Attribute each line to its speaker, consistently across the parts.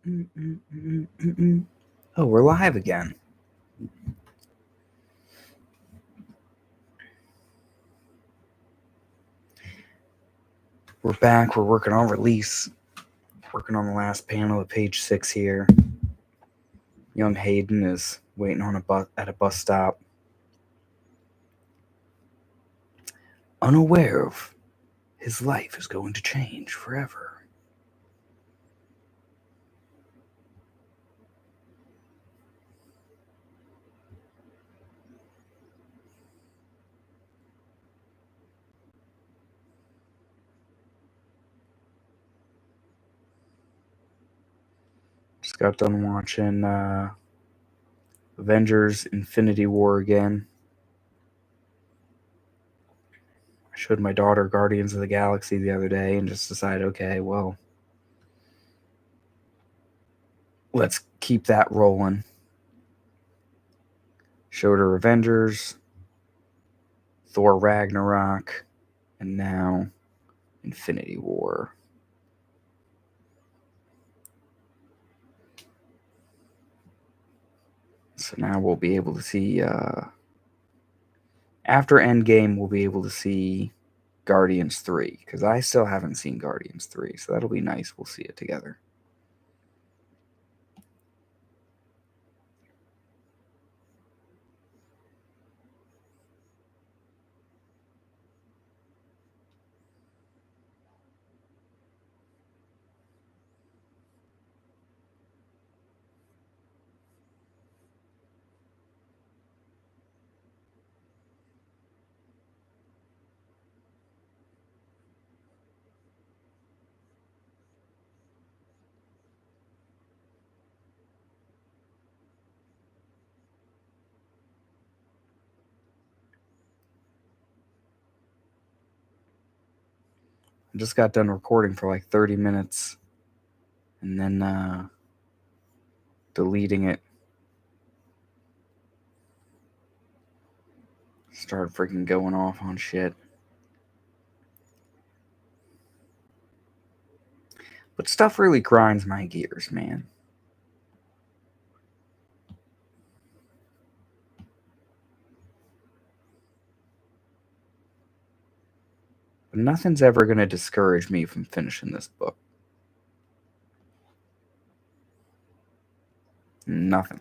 Speaker 1: Oh, we're live again. We're back. We're working on release. Working on the last panel of page 6 here. Young Hayden is waiting on at a bus stop, unaware of his life is going to change forever. Just got done watching Avengers Infinity War again. I showed my daughter Guardians of the Galaxy the other day and just decided, okay, well, let's keep that rolling. Showed her Avengers, Thor Ragnarok, and now Infinity War. So now we'll be able to see, after Endgame, we'll be able to see Guardians 3, because I still haven't seen Guardians 3, so that'll be nice. We'll see it together. I just got done recording for like 30 minutes and then deleting it. Started freaking going off on shit. But stuff really grinds my gears, man. But nothing's ever going to discourage me from finishing this book. Nothing.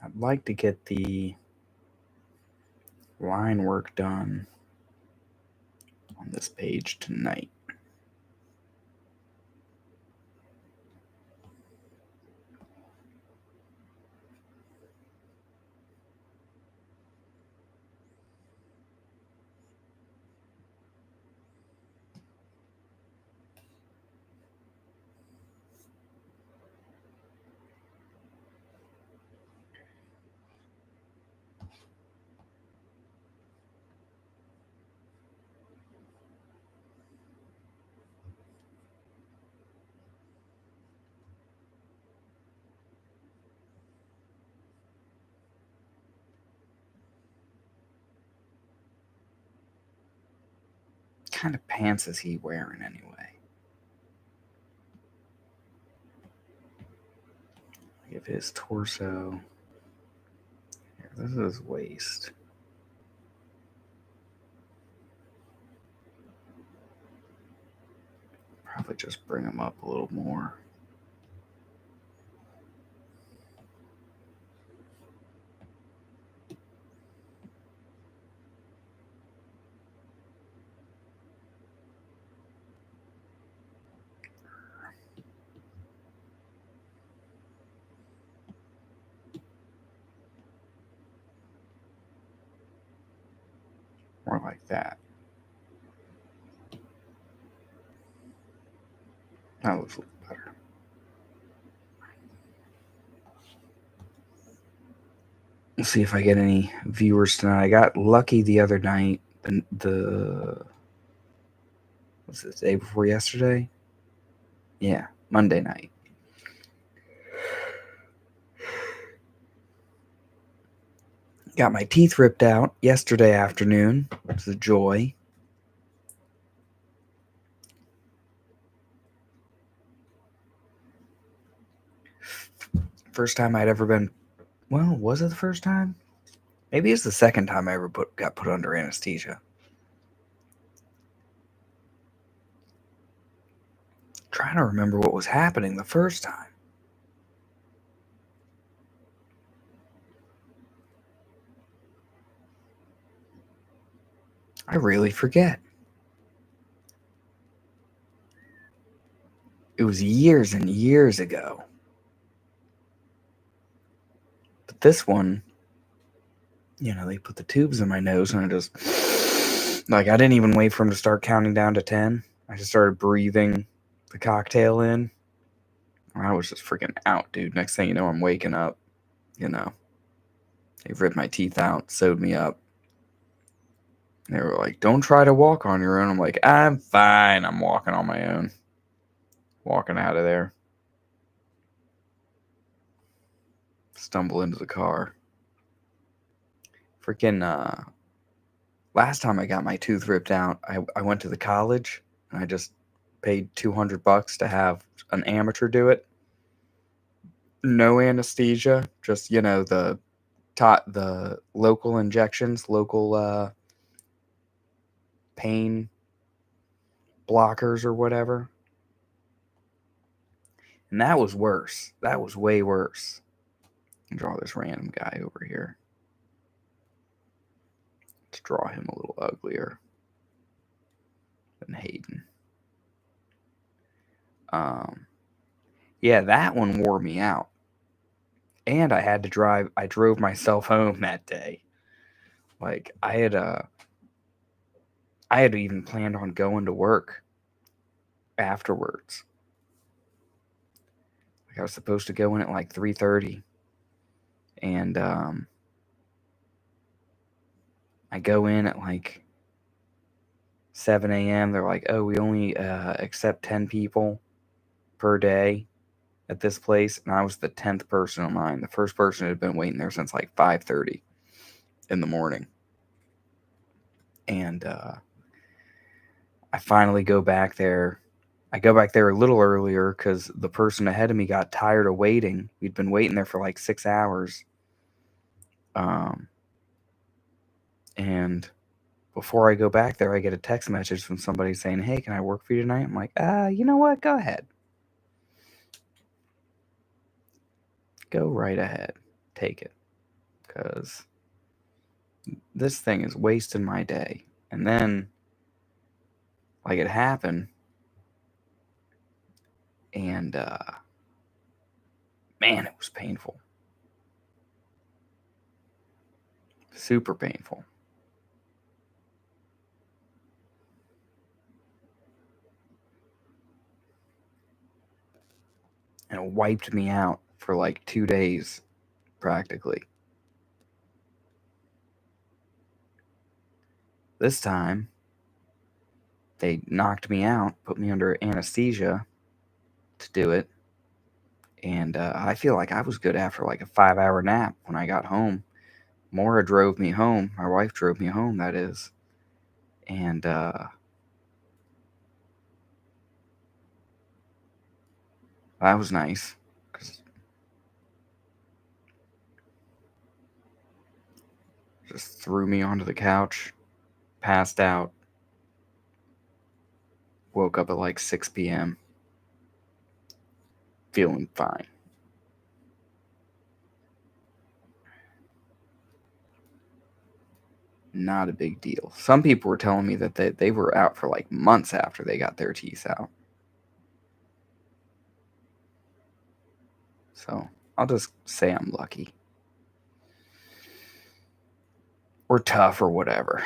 Speaker 1: I'd like to get the line work done on this page tonight. What kind of pants is he wearing anyway? Give his torso. Here, this is his waist. Probably just bring him up a little more. like that. That looks a little better. We'll see if I get any viewers tonight. I got lucky the other night. Was it the day before yesterday? Yeah, Monday night. Got my teeth ripped out yesterday afternoon. It was a joy. First time I'd ever been. Well, was it the first time? Maybe it's the second time I ever got put under anesthesia. Trying to remember what was happening the first time. I really forget. It was years and years ago. But this one, they put the tubes in my nose and I just, I didn't even wait for him to start counting down to 10. I just started breathing the cocktail in. I was just freaking out, dude. Next thing you know, I'm waking up. They ripped my teeth out, sewed me up. They were like, don't try to walk on your own. I'm like, I'm fine. I'm walking on my own. Walking out of there. Stumble into the car. Freaking, last time I got my tooth ripped out, I went to the college and I just paid $200 to have an amateur do it. No anesthesia, just, the local injections, local pain blockers or whatever. And that was worse. That was way worse. I'll draw this random guy over here. Let's draw him a little uglier than Hayden. Yeah, that one wore me out. And I drove myself home that day. Like, I had even planned on going to work afterwards. Like, I was supposed to go in at like 3:30. And I go in at like 7 a.m. They're like, oh, we only accept 10 people per day at this place. And I was the 10th person in line. The first person had been waiting there since like 5:30 in the morning. And I finally go back there. I go back there a little earlier because the person ahead of me got tired of waiting. We'd been waiting there for like 6 hours. And before I go back there, I get a text message from somebody saying, hey, can I work for you tonight? I'm like, you know what? Go ahead. Go right ahead. Take it. Because this thing is wasting my day. And then, like, it happened. And, man, it was painful. Super painful. And it wiped me out for like 2 days, practically. This time, they knocked me out, put me under anesthesia to do it. And I feel like I was good after like a 5-hour nap when I got home. Maura drove me home. My wife drove me home, that is. And that was nice. Just threw me onto the couch, passed out, woke up at like 6 p.m. feeling fine. Not a big deal. Some people were telling me that they were out for like months after they got their teeth out. So I'll just say I'm lucky. Or tough or whatever.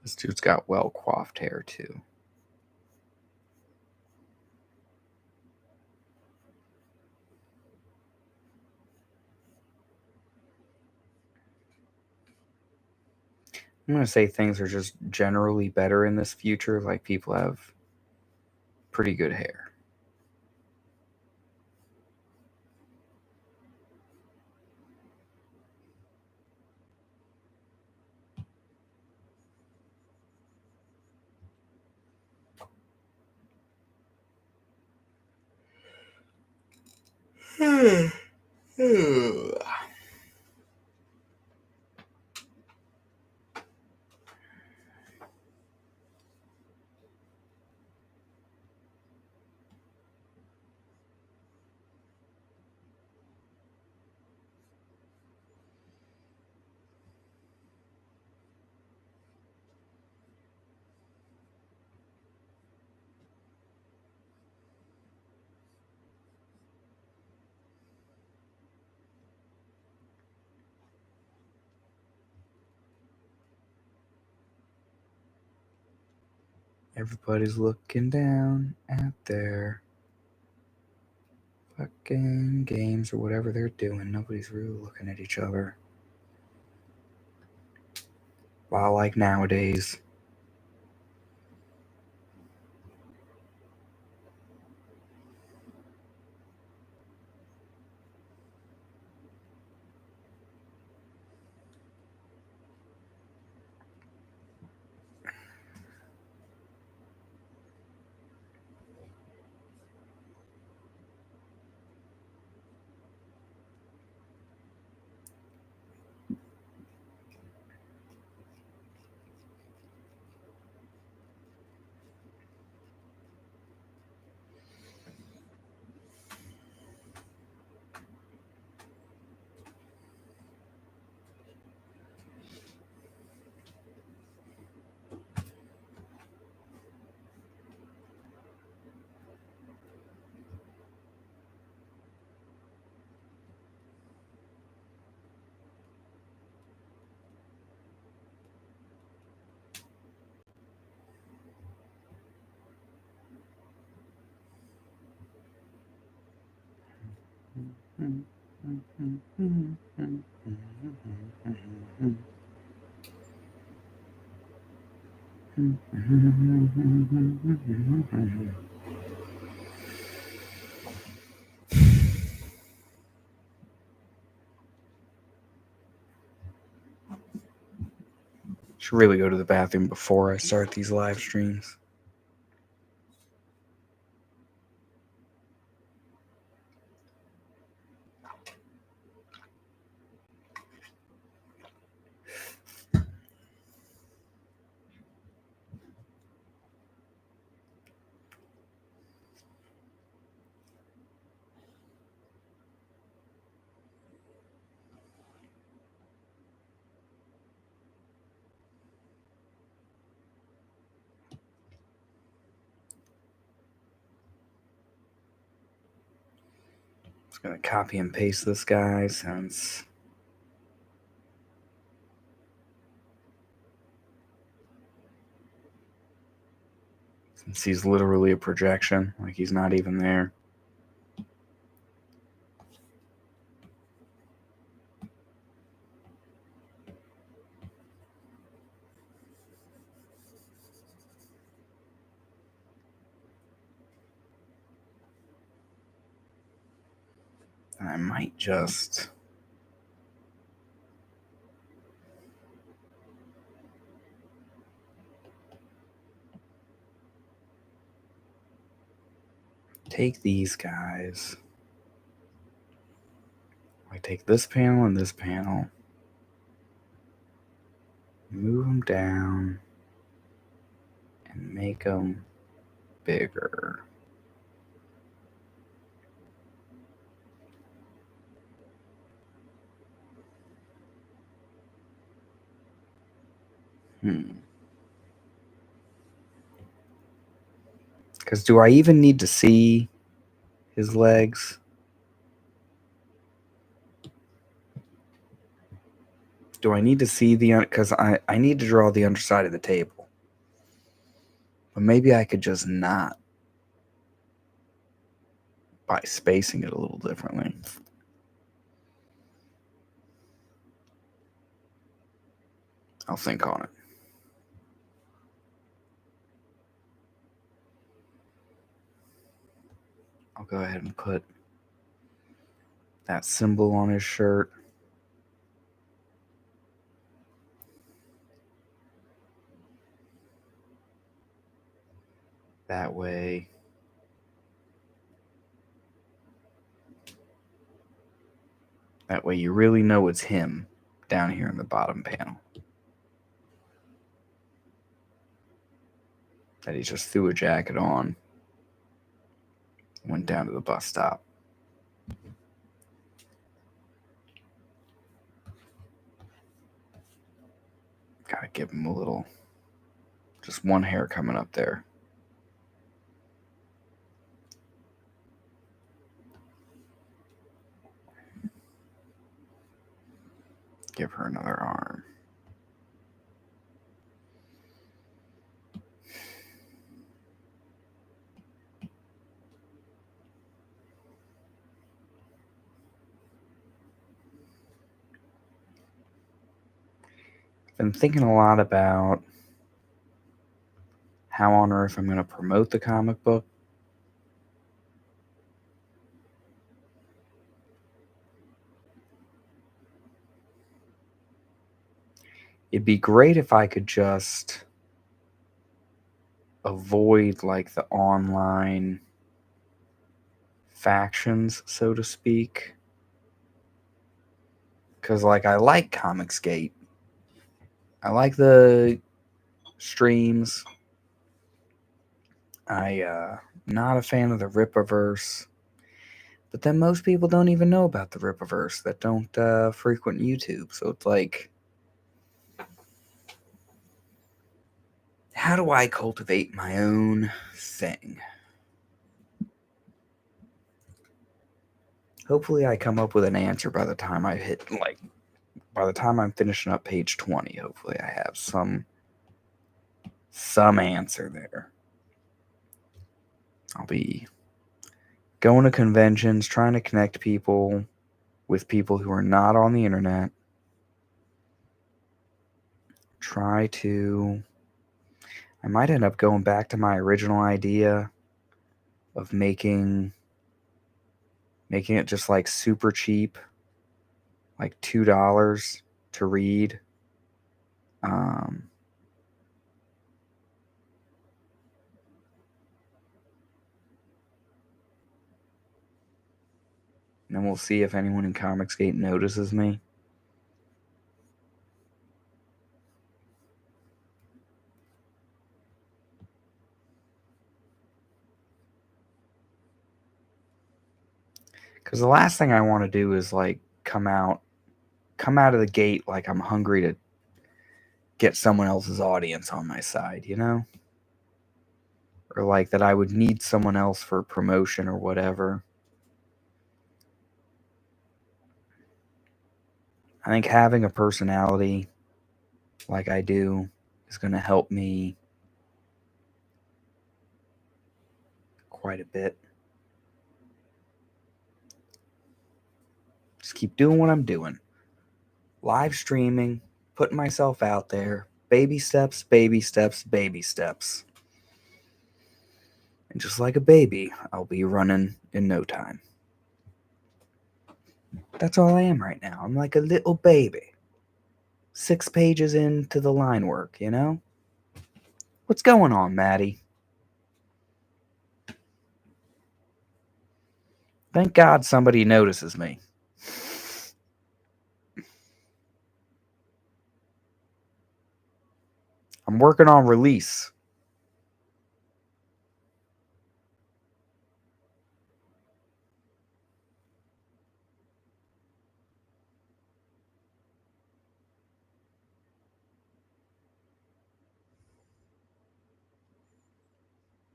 Speaker 1: This dude's got well coiffed hair too. I'm going to say things are just generally better in this future. Like, people have pretty good hair. Everybody's looking down at their fucking games or whatever they're doing. Nobody's really looking at each other. While, like, nowadays. Should really go to the bathroom before I start these live streams. Just gonna copy and paste this guy since he's literally a projection. Like, he's not even there. I might just take these guys. I take this panel and this panel, move them down, and make them bigger. Because do I even need to see his legs? Do I need to see the... Because I need to draw the underside of the table. But maybe I could just not by spacing it a little differently. I'll think on it. I'll go ahead and put that symbol on his shirt. That way you really know it's him down here in the bottom panel. That he just threw a jacket on, went down to the bus stop. Gotta give him a little, just one hair coming up there. Give her another arm. Been thinking a lot about how on earth I'm going to promote the comic book. It'd be great if I could just avoid like the online factions, so to speak. Because like I like Comicsgate. I like the streams. Not a fan of the Rippaverse. But then most people don't even know about the Rippaverse that don't frequent YouTube. So it's like, how do I cultivate my own thing? Hopefully I come up with an answer by the time by the time I'm finishing up page 20. Hopefully I have some answer there. I'll be going to conventions, trying to connect people with people who are not on the internet. I might end up going back to my original idea of making it just like super cheap, like $2 to read. And then we'll see if anyone in Comicsgate notices me. Because the last thing I want to do is like come out of the gate like I'm hungry to get someone else's audience on my side, you know? Or like that I would need someone else for promotion or whatever. I think having a personality like I do is going to help me quite a bit. Just keep doing what I'm doing. Live streaming, putting myself out there. Baby steps, baby steps, baby steps. And just like a baby, I'll be running in no time. That's all I am right now. I'm like a little baby. 6 pages into the line work, you know? What's going on, Maddie? Thank God somebody notices me. I'm working on release.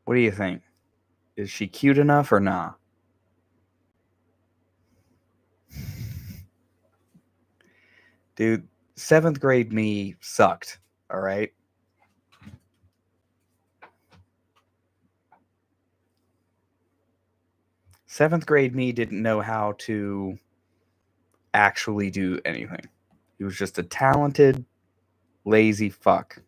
Speaker 1: What do you think? Is she cute enough or nah? Dude, 7th grade me sucked, all right? 7th grade me didn't know how to actually do anything. He was just a talented, lazy fuck.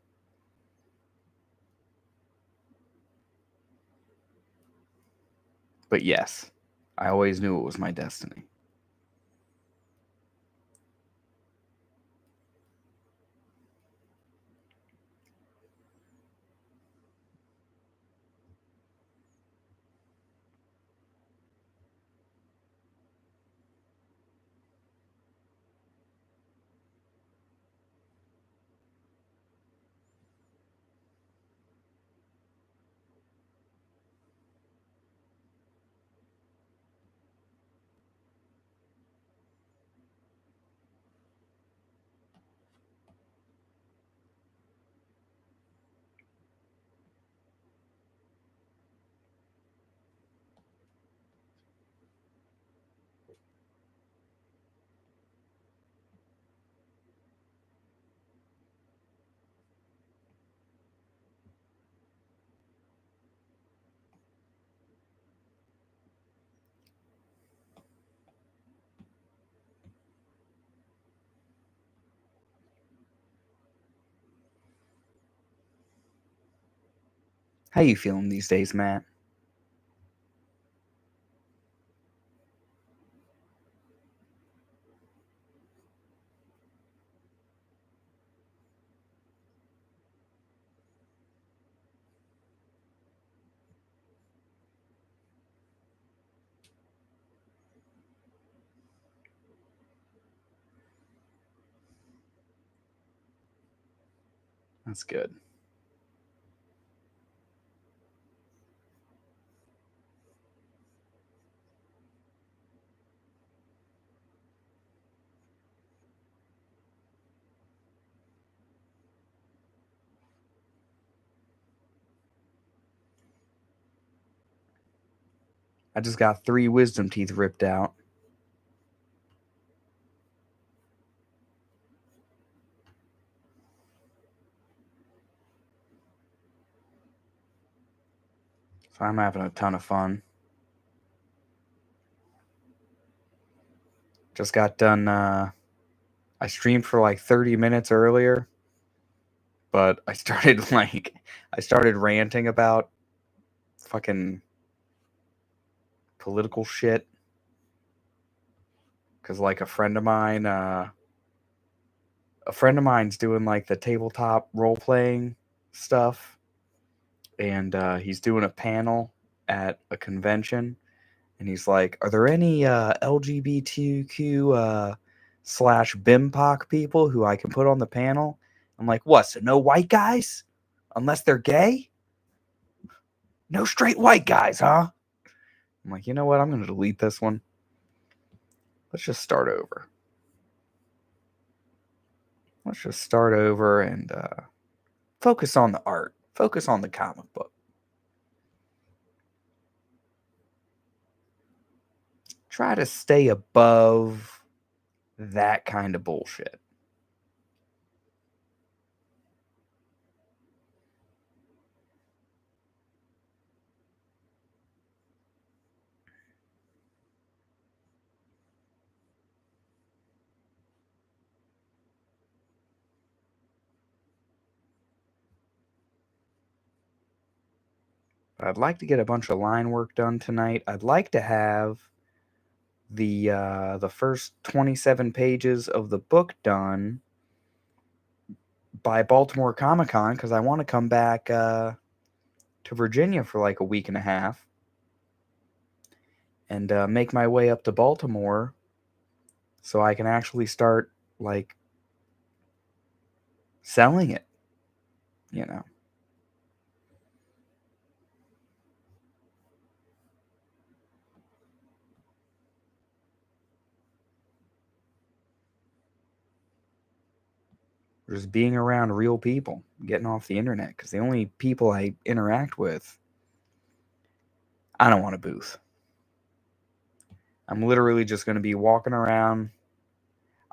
Speaker 1: But yes, I always knew it was my destiny. How you feeling these days, Matt? That's good. I just got 3 wisdom teeth ripped out. So I'm having a ton of fun. Just got done. I streamed for like 30 minutes earlier, but I started I started ranting about fucking political shit because like a friend of mine's doing like the tabletop role playing stuff, and he's doing a panel at a convention, and he's like, "Are there any LGBTQ slash BIMPOC people who I can put on the panel?" I'm like, "What? So no white guys, unless they're gay? No straight white guys, huh?" I'm like, you know what? I'm gonna delete this one. Let's just start over. Let's just start over and focus on the art. Focus on the comic book. Try to stay above that kind of bullshit. But I'd like to get a bunch of line work done tonight. I'd like to have the first 27 pages of the book done by Baltimore Comic Con because I want to come back to Virginia for like a week and a half and make my way up to Baltimore so I can actually start like selling it, you know. Just being around real people, getting off the internet because the only people I interact with, I don't want a booth. I'm literally just going to be walking around.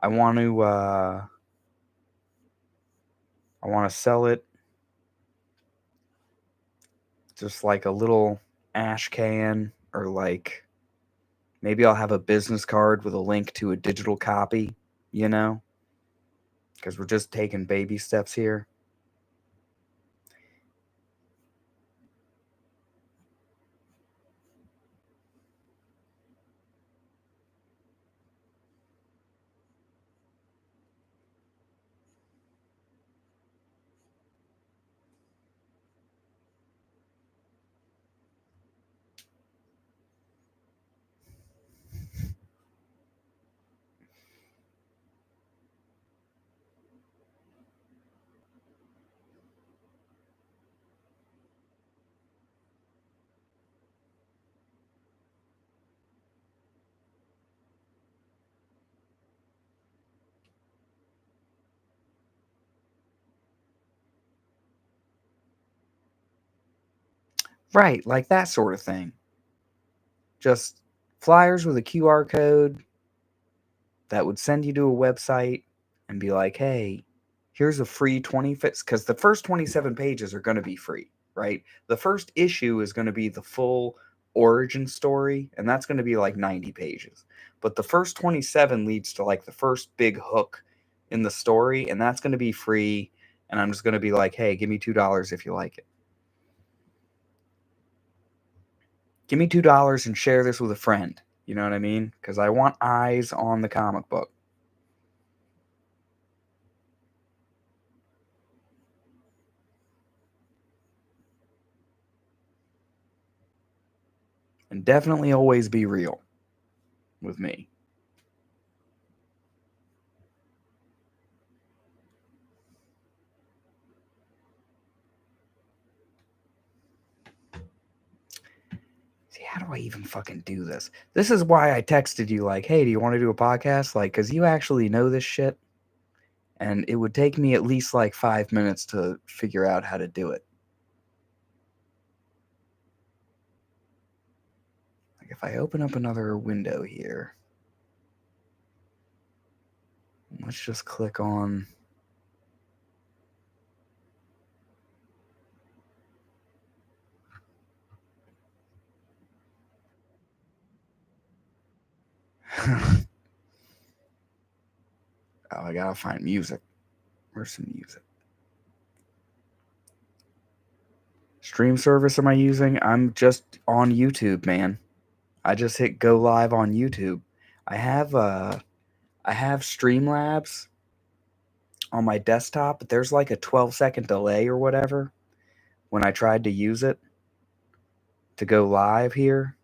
Speaker 1: I want to sell it just like a little ash can or like Maybe I'll have a business card with a link to a digital copy, because we're just taking baby steps here. Right, like that sort of thing. Just flyers with a QR code that would send you to a website and be like, hey, here's a free 20 fits, because the first 27 pages are going to be free, right? The first issue is going to be the full origin story, and that's going to be like 90 pages. But the first 27 leads to like the first big hook in the story, and that's going to be free. And I'm just going to be like, hey, give me $2 if you like it. Give me $2 and share this with a friend. You know what I mean? Because I want eyes on the comic book. And definitely always be real with me. See, how do I even fucking do this? This is why I texted you, like, hey, do you want to do a podcast? Like, because you actually know this shit. And it would take me at least like 5 minutes to figure out how to do it. Like, if I open up another window here, let's just click on. Oh, I gotta find music. Where's some music? Stream service am I using? I'm just on YouTube, man. I just hit go live on YouTube. I have Streamlabs on my desktop, but there's like a 12-second delay or whatever when I tried to use it to go live here.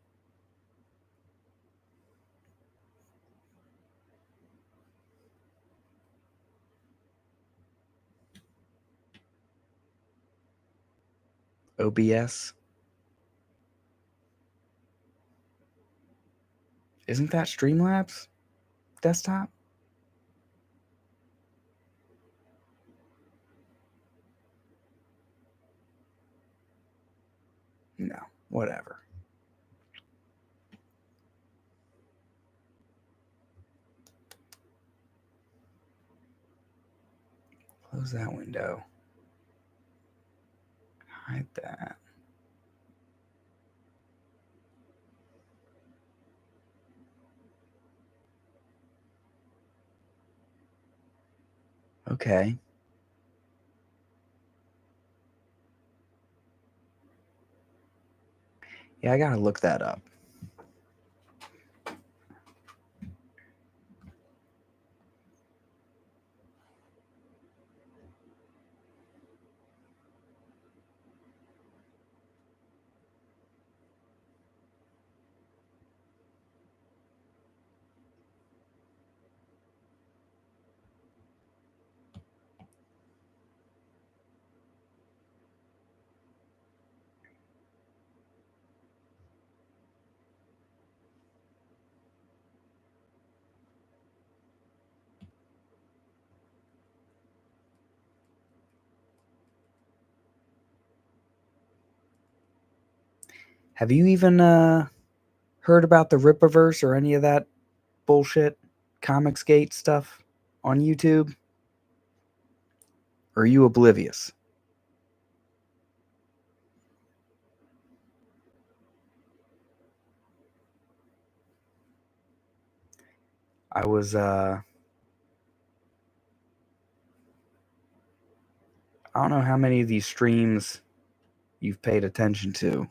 Speaker 1: OBS. Isn't that Streamlabs desktop? No, whatever. Close that window. Hide that. Okay. Yeah, I gotta look that up. Have you even heard about the Rippaverse or any of that bullshit Comicsgate stuff on YouTube? Or are you oblivious? I was I don't know how many of these streams you've paid attention to.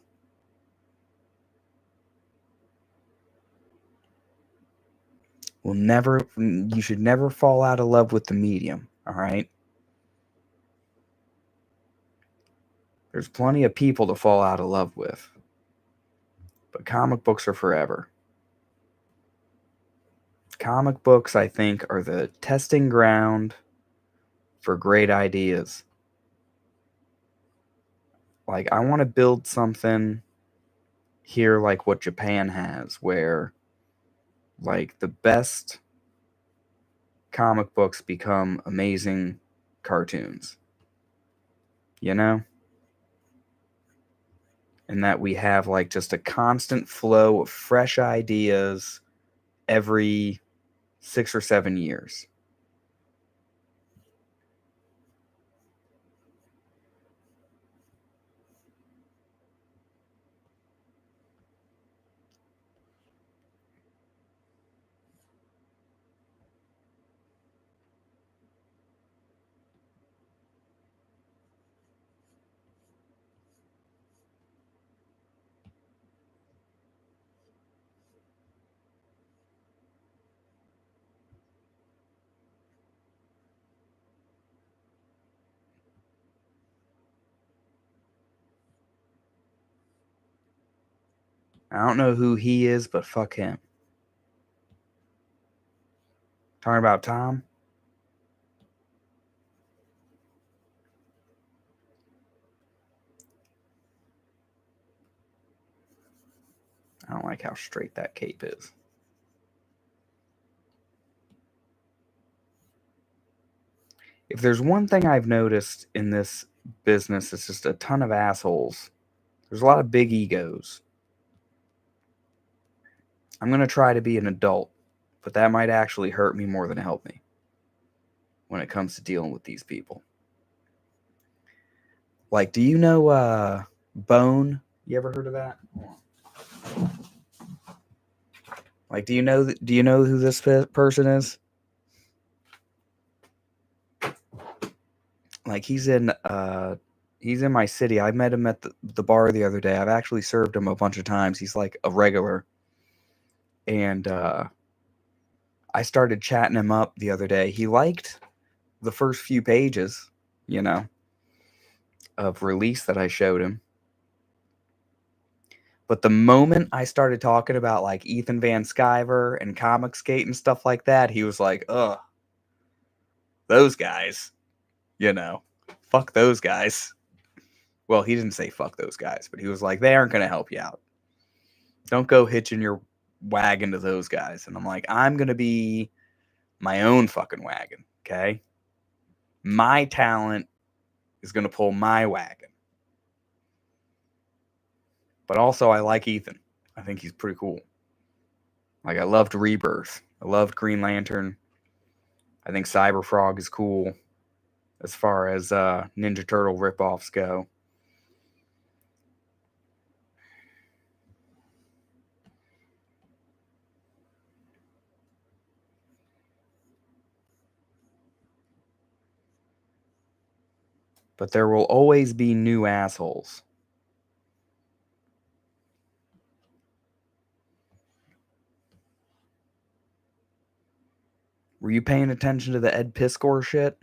Speaker 1: You should never fall out of love with the medium, all right? There's plenty of people to fall out of love with, but comic books are forever. Comic books, I think, are the testing ground for great ideas. Like, I want to build something here like what Japan has, where, like, the best comic books become amazing cartoons. You know? And that we have, like, just a constant flow of fresh ideas every 6 or 7 years. I don't know who he is, but fuck him. Talking about Tom? I don't like how straight that cape is. If there's one thing I've noticed in this business, it's just a ton of assholes. There's a lot of big egos. I'm going to try to be an adult, but that might actually hurt me more than help me when it comes to dealing with these people. Like, do you know Bone? You ever heard of that? Like, do you know who this person is? Like, he's in my city. I met him at the bar the other day. I've actually served him a bunch of times. He's like a regular. And I started chatting him up the other day. He liked the first few pages, of release that I showed him. But the moment I started talking about like Ethan Van Sciver and Comicsgate and stuff like that, he was like, ugh, those guys, fuck those guys. Well, he didn't say fuck those guys, but he was like, they aren't going to help you out. Don't go hitching your wagon to those guys. And I'm like, I'm going to be my own fucking wagon, okay? My talent is going to pull my wagon. But also, I like Ethan. I think he's pretty cool. Like, I loved Rebirth. I loved Green Lantern. I think Cyberfrog is cool as far as Ninja Turtle ripoffs go. But there will always be new assholes. Were you paying attention to the Ed Piskor shit?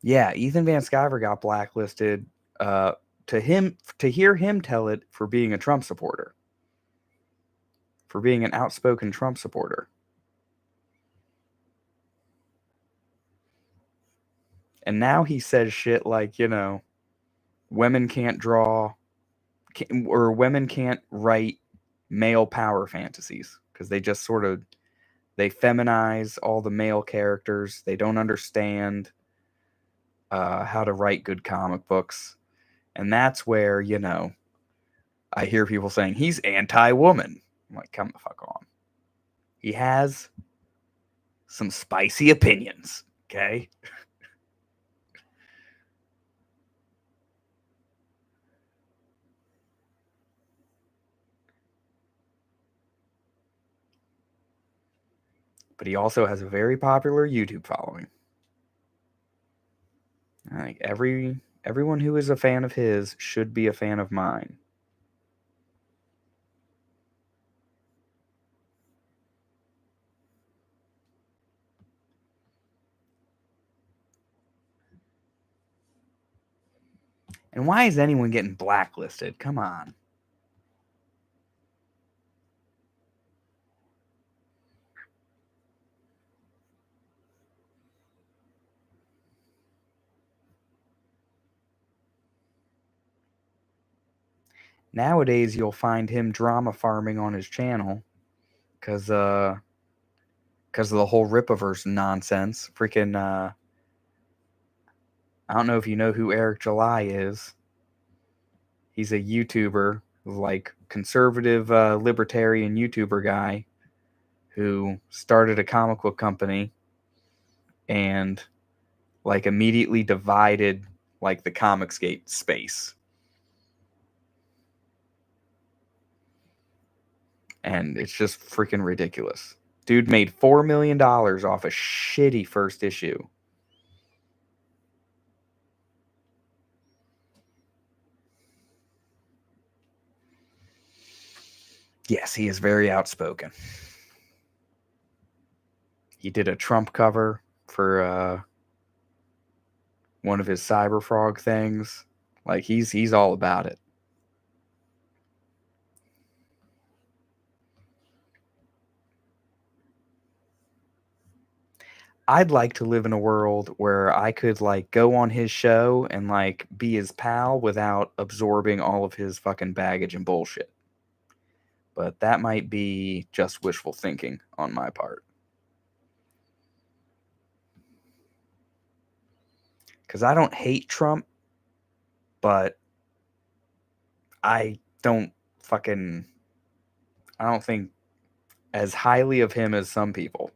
Speaker 1: Yeah, Ethan Van Sciver got blacklisted. To hear him tell it for being a Trump supporter, for being an outspoken Trump supporter. And now he says shit like, women can't draw, or women can't write male power fantasies because they just sort of, they feminize all the male characters. They don't understand how to write good comic books. And that's where, I hear people saying he's anti-woman. I'm like, come the fuck on. He has some spicy opinions, okay? But he also has a very popular YouTube following. Like everyone who is a fan of his should be a fan of mine. And why is anyone getting blacklisted? Come on. Nowadays, you'll find him drama farming on his channel because of the whole Ripaverse nonsense. Freaking, I don't know if you know who Eric July is. He's a YouTuber, like conservative libertarian YouTuber guy who started a comic book company and like immediately divided like the Comicsgate space. And it's just freaking ridiculous. Dude made $4 million off a shitty first issue. Yes, he is very outspoken. He did a Trump cover for one of his Cyberfrog things. Like he's all about it. I'd like to live in a world where I could like go on his show and like be his pal without absorbing all of his fucking baggage and bullshit. But that might be just wishful thinking on my part. Because I don't hate Trump, but I don't think as highly of him as some people.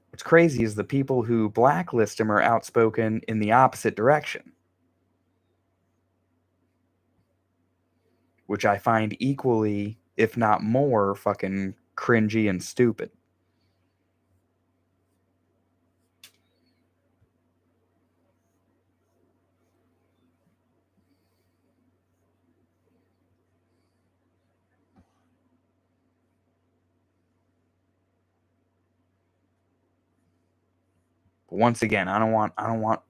Speaker 1: What's crazy is the people who blacklist him are outspoken in the opposite direction, which I find equally, if not more, fucking cringy and stupid. But once again, I don't want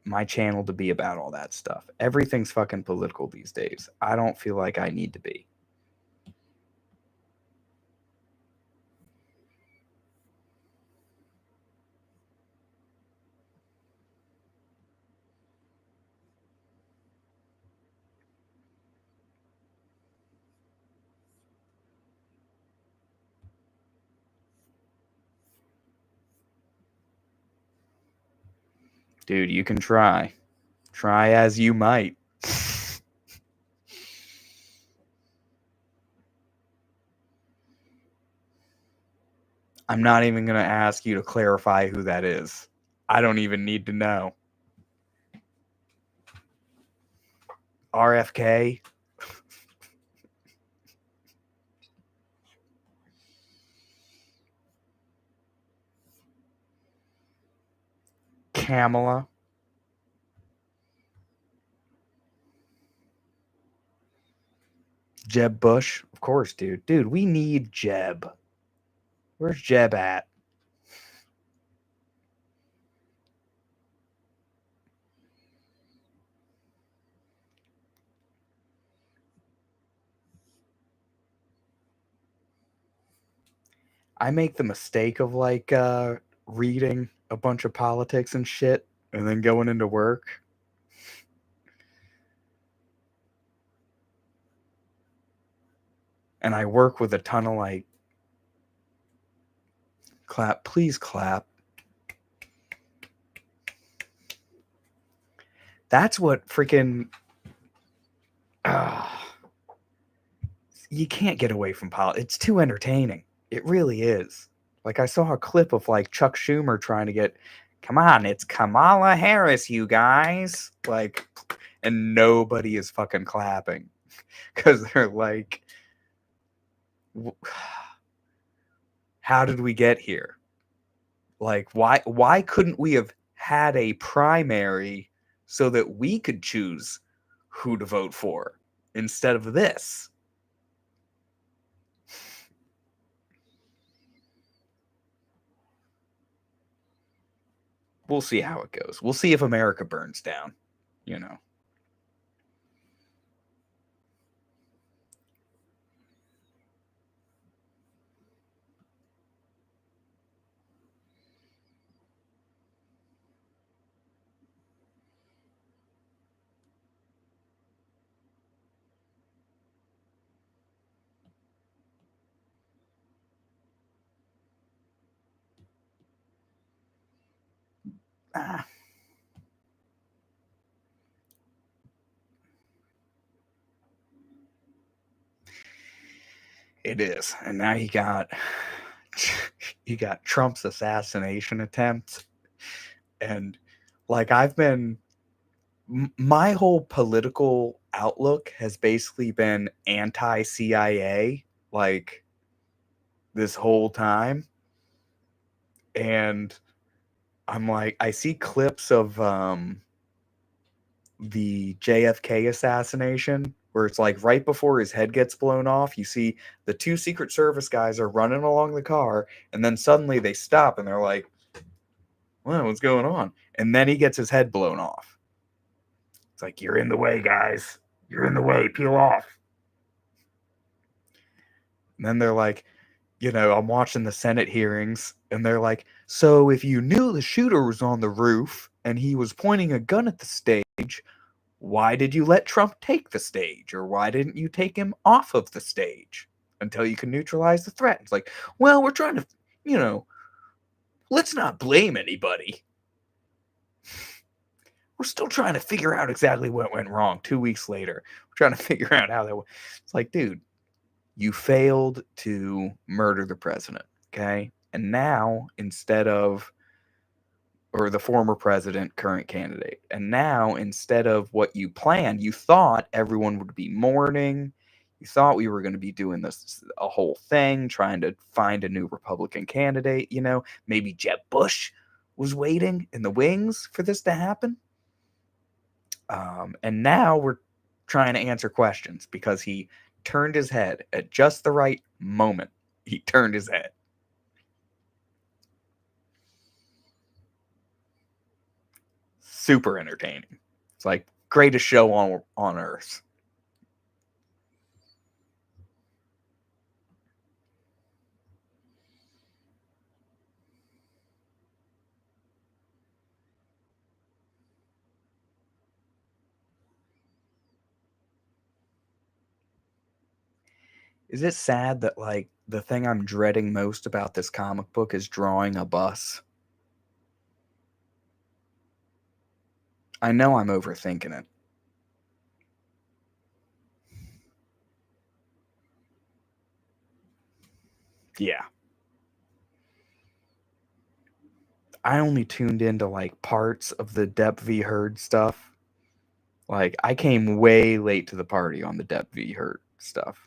Speaker 1: my channel to be about all that stuff. Everything's fucking political these days. I don't feel like I need to be. Dude, you can try. Try as you might. I'm not even going to ask you to clarify who that is. I don't even need to know. RFK? Kamala? Jeb Bush? Of course, dude. Dude, we need Jeb. Where's Jeb at? I make the mistake of like reading a bunch of politics and shit and then going into work. And I work with a ton of like clap, please clap. That's what freaking. Uh, you can't get away from politics. It's too entertaining. It really is. Like, I saw a clip of like Chuck Schumer trying to get, come on, it's Kamala Harris, you guys. Like, and nobody is fucking clapping because they're like, how did we get here? Like, why couldn't we have had a primary so that we could choose who to vote for instead of this? We'll see how it goes. We'll see if America burns down, you know. Ah, it is. And now you got Trump's assassination attempt. And like my whole political outlook has basically been anti-CIA like this whole time. And I'm like, I see clips of the JFK assassination where it's like right before his head gets blown off, you see the two Secret Service guys are running along the car, and then suddenly they stop and they're like, "Well, what's going on?" And then he gets his head blown off. It's like, "You're in the way, guys. You're in the way. Peel off." And then they're like, I'm watching the Senate hearings, and they're like, "So if you knew the shooter was on the roof and he was pointing a gun at the stage, why did you let Trump take the stage? Or why didn't you take him off of the stage until you can neutralize the threat?" It's like, well, we're trying to, let's not blame anybody. We're still trying to figure out exactly what went wrong 2 weeks later. We're trying to figure out how that went. It's like, dude, you failed to murder the president, okay? And now, or the former president, current candidate. And now, instead of what you planned, you thought everyone would be mourning. You thought we were going to be doing this a whole thing, trying to find a new Republican candidate. Maybe Jeb Bush was waiting in the wings for this to happen. And now we're trying to answer questions because he turned his head at just the right moment. He turned his head. Super entertaining. It's like greatest show on earth. Is it sad that like the thing I'm dreading most about this comic book is drawing a bus? I know I'm overthinking it. Yeah. I only tuned into like parts of the Depp v. Heard stuff. Like I came way late to the party on the Depp v. Heard stuff.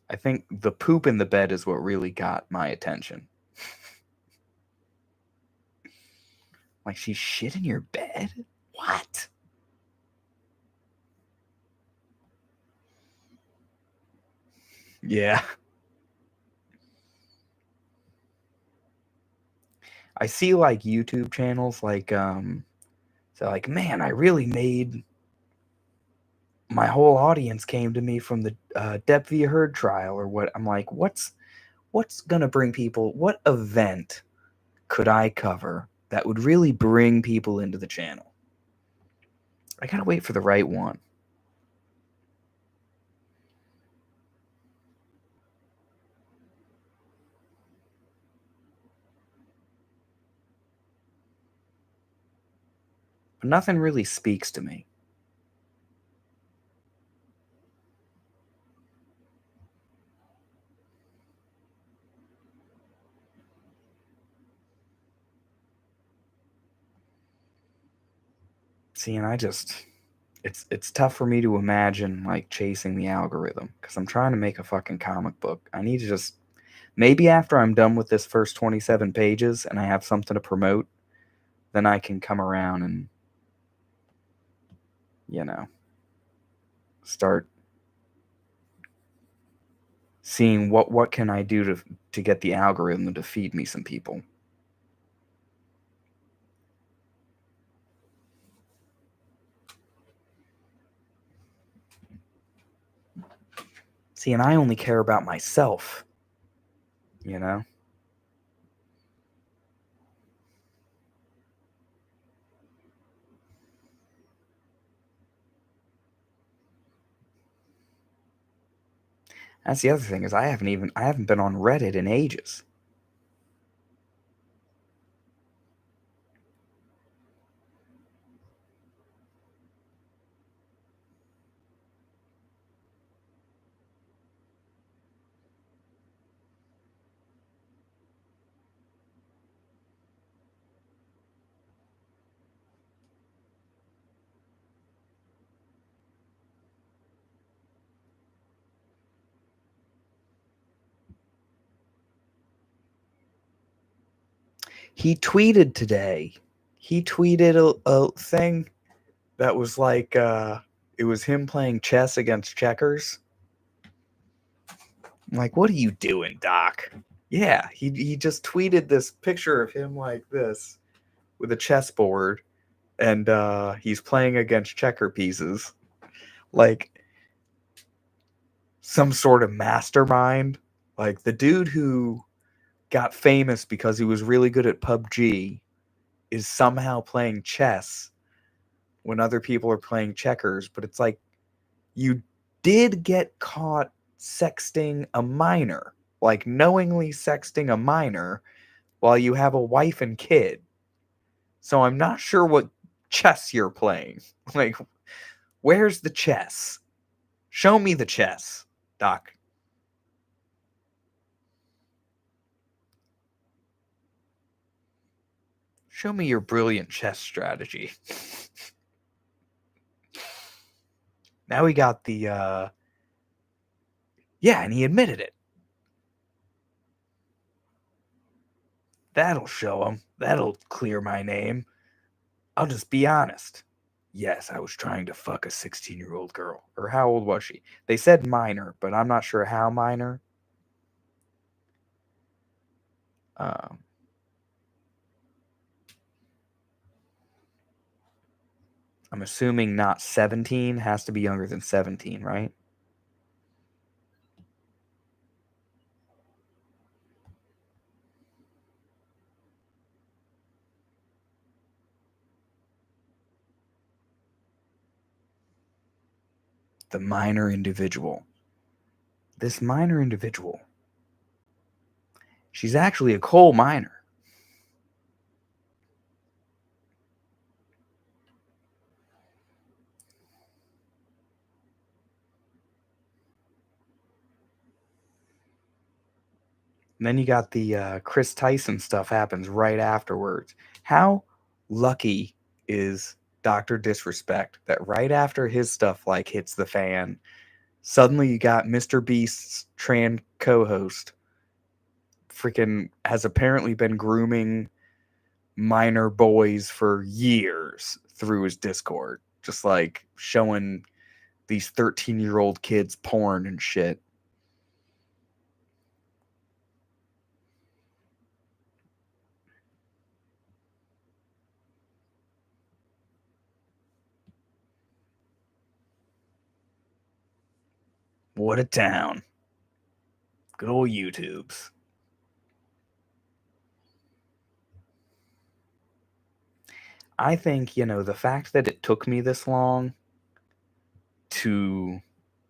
Speaker 1: I think the poop in the bed is what really got my attention. Like, she shit in your bed? What? Yeah. I see like YouTube channels like so like, man, I really made my whole audience came to me from the Depp v. Heard trial or what. I'm like, what's gonna bring people, what event could I cover that would really bring people into the channel? I gotta wait for the right one. but nothing really speaks to me. See, and it's tough for me to imagine like chasing the algorithm because I'm trying to make a fucking comic book. I need to just maybe after I'm done with this first 27 pages and I have something to promote, then I can come around and you know start seeing what can I do to get the algorithm to feed me some people. See, and I only care about myself, you know? That's the other thing is I haven't been on Reddit in ages. He tweeted today. He tweeted a thing that was like it was him playing chess against checkers. I'm like, what are you doing, Doc? Yeah, he just tweeted this picture of him like this with a chessboard and he's playing against checker pieces. Like some sort of mastermind. Like the dude who got famous because he was really good at PUBG is somehow playing chess when other people are playing checkers, but it's like you did get caught sexting a minor, like knowingly sexting a minor while you have a wife and kid. So I'm not sure what chess you're playing. Like, where's the chess? Show me the chess, Doc. Show me your brilliant chess strategy. Now we got the yeah, and he admitted it. That'll show him. That'll clear my name. I'll just be honest. Yes, I was trying to fuck a 16-year-old girl. Or how old was she? They said minor, but I'm not sure how minor. Um, I'm assuming not 17, has to be younger than 17, right? The minor individual. This minor individual. She's actually a coal miner. And then you got the Chris Tyson stuff happens right afterwards. How lucky is Dr. Disrespect that right after his stuff like hits the fan, suddenly you got Mr. Beast's trans co-host freaking has apparently been grooming minor boys for years through his Discord, just like showing these 13-year-old kids porn and shit. What a town. Good old YouTubes. I think, the fact that it took me this long to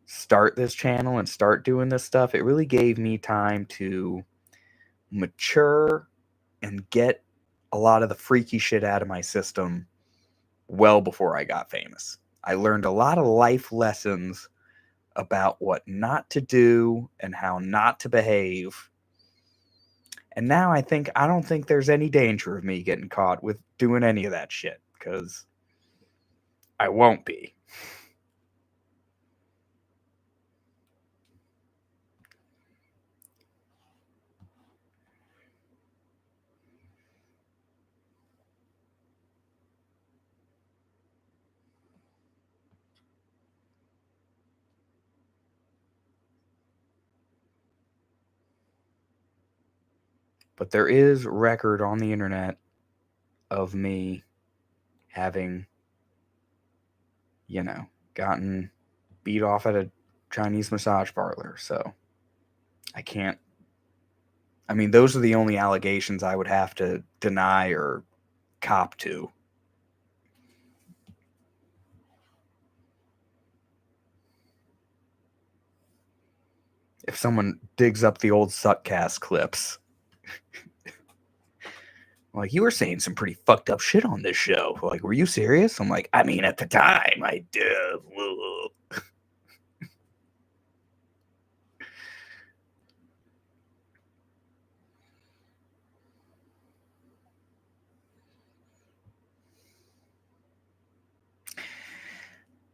Speaker 1: start this channel and start doing this stuff, it really gave me time to mature and get a lot of the freaky shit out of my system well before I got famous. I learned a lot of life lessons about what not to do and how not to behave. And now I don't think there's any danger of me getting caught with doing any of that shit, because I won't be. But there is record on the internet of me having, gotten beat off at a Chinese massage parlor. So I can't. I mean, those are the only allegations I would have to deny or cop to. If someone digs up the old Suckcast clips, like, you were saying some pretty fucked up shit on this show. Like, were you serious? I'm like, I mean, at the time, I did.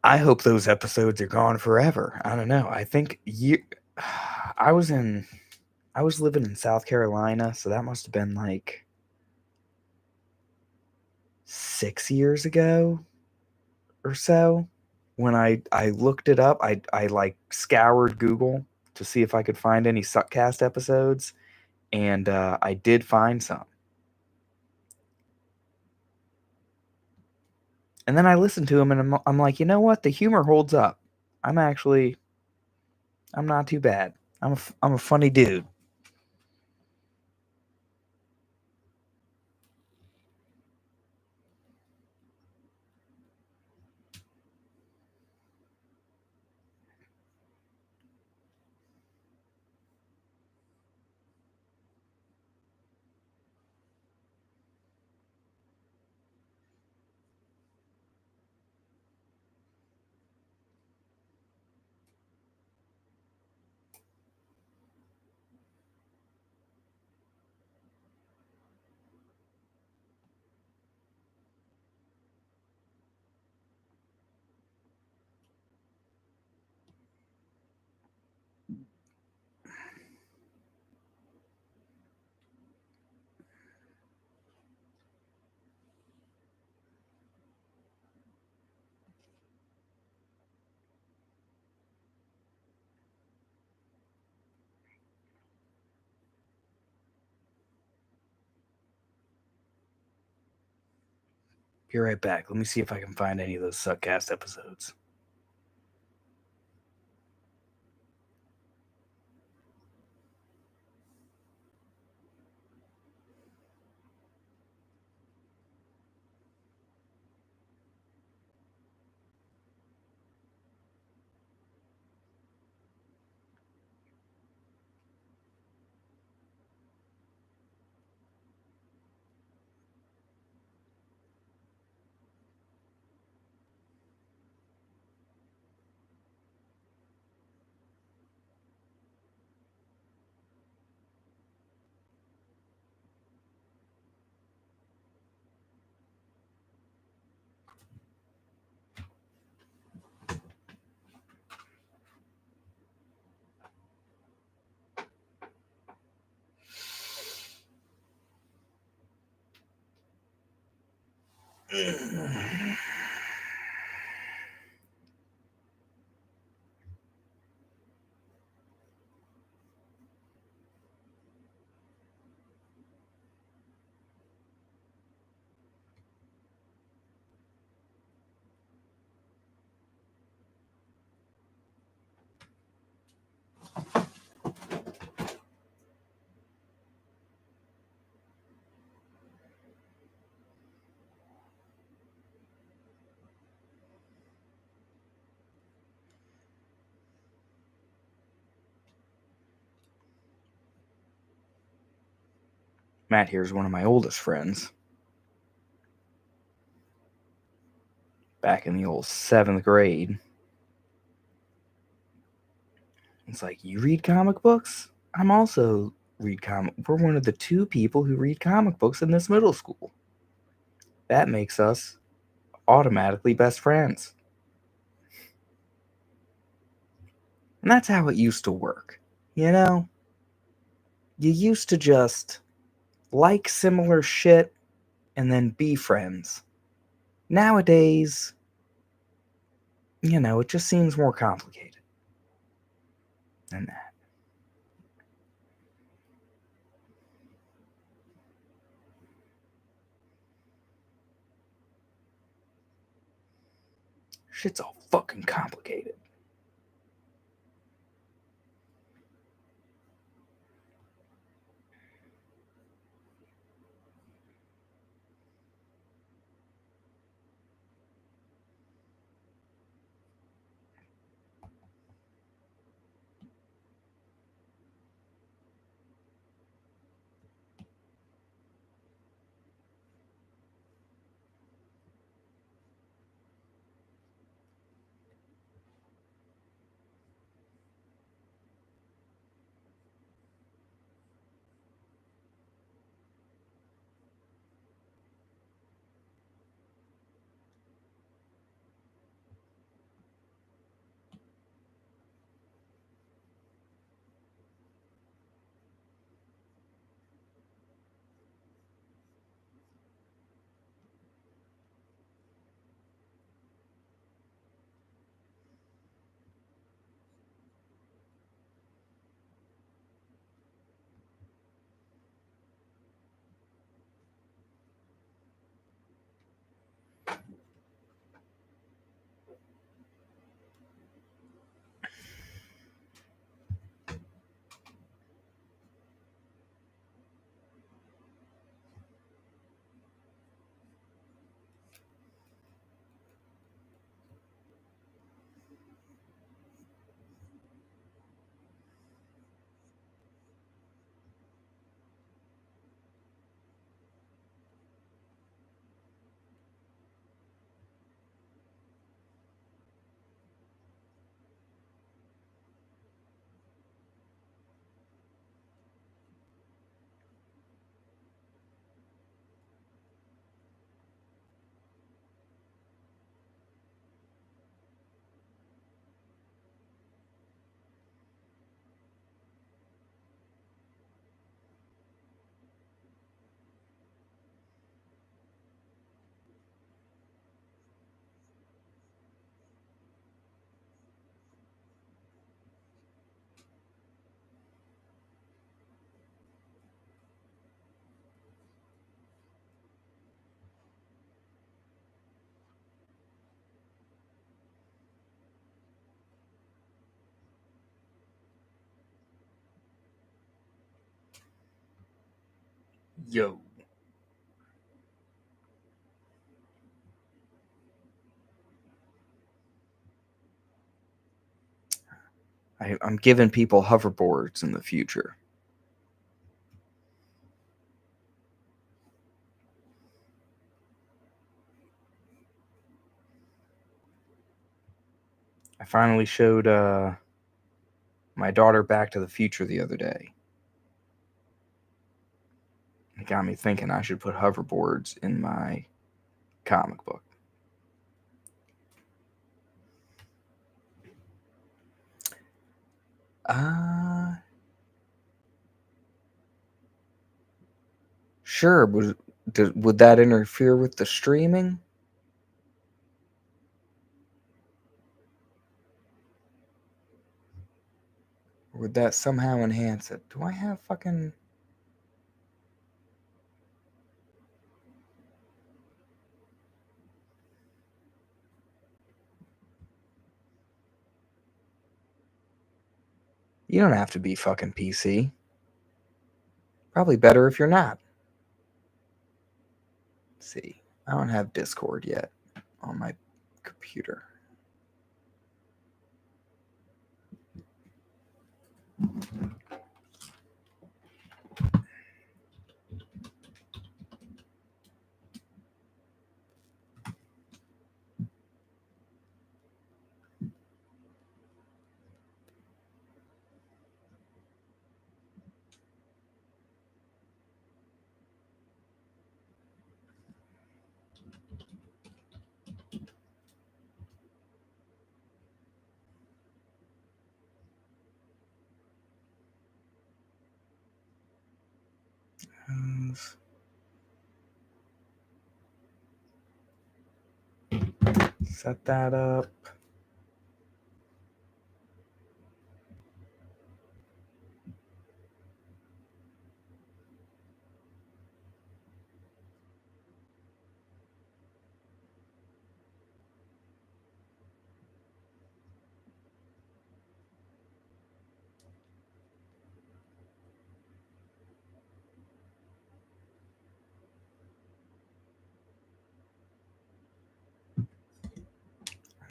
Speaker 1: I hope those episodes are gone forever. I don't know. I think I was living in South Carolina, so that must have been like 6 years ago or so. When I looked it up, I like scoured Google to see if I could find any Suckcast episodes, and I did find some. And then I listened to them, and I'm like, you know what? The humor holds up. I'm not too bad. I'm a funny dude. Be right back. Let me see if I can find any of those Suckcast episodes. Matt here is one of my oldest friends. back in the old 7th grade. It's like, you read comic books? I'm also read comic. We're one of the 2 people who read comic books in this middle school. That makes us automatically best friends. And that's how it used to work. You know? You used to just like similar shit and then be friends. Nowadays, it just seems more complicated than that. Shit's all fucking complicated. Yo. I'm giving people hoverboards in the future. I finally showed my daughter Back to the Future the other day. It got me thinking I should put hoverboards in my comic book. Sure. Would that interfere with the streaming? Or would that somehow enhance it? Do I have fucking... You don't have to be fucking PC. Probably better if you're not. Let's see. I don't have Discord yet on my computer. Set that up.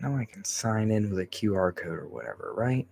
Speaker 1: I know I can sign in with a QR code or whatever, right?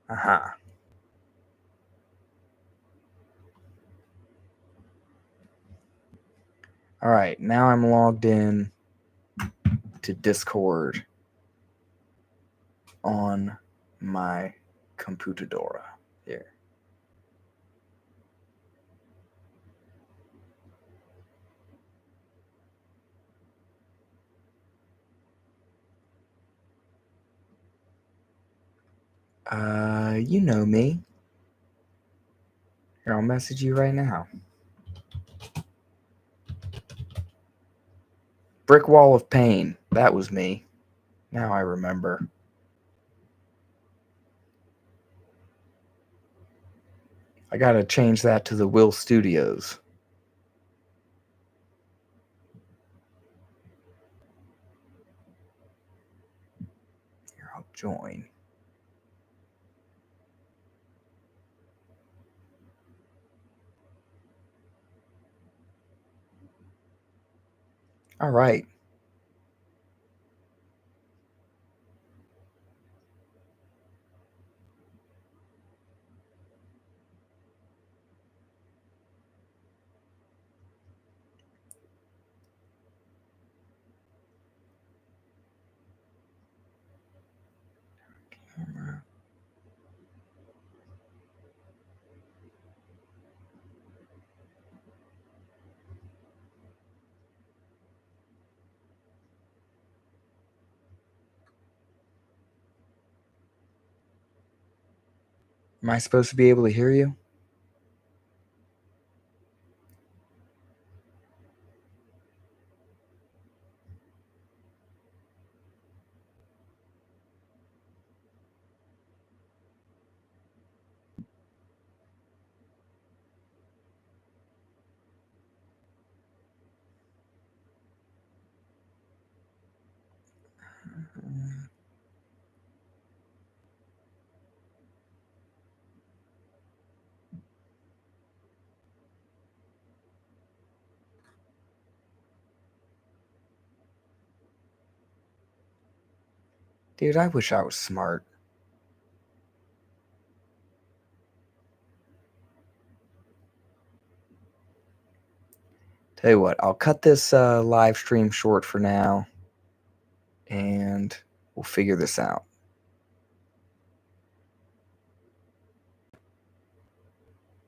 Speaker 1: Aha. All right, now I'm logged in to Discord on my computadora here. You know me. Here, I'll message you right now. Brick Wall of Pain. That was me. Now I remember. I gotta change that to the Will Studios. Here, I'll join. All right. Camera. Am I supposed to be able to hear you? Dude, I wish I was smart. Tell you what, I'll cut this live stream short for now, and we'll figure this out.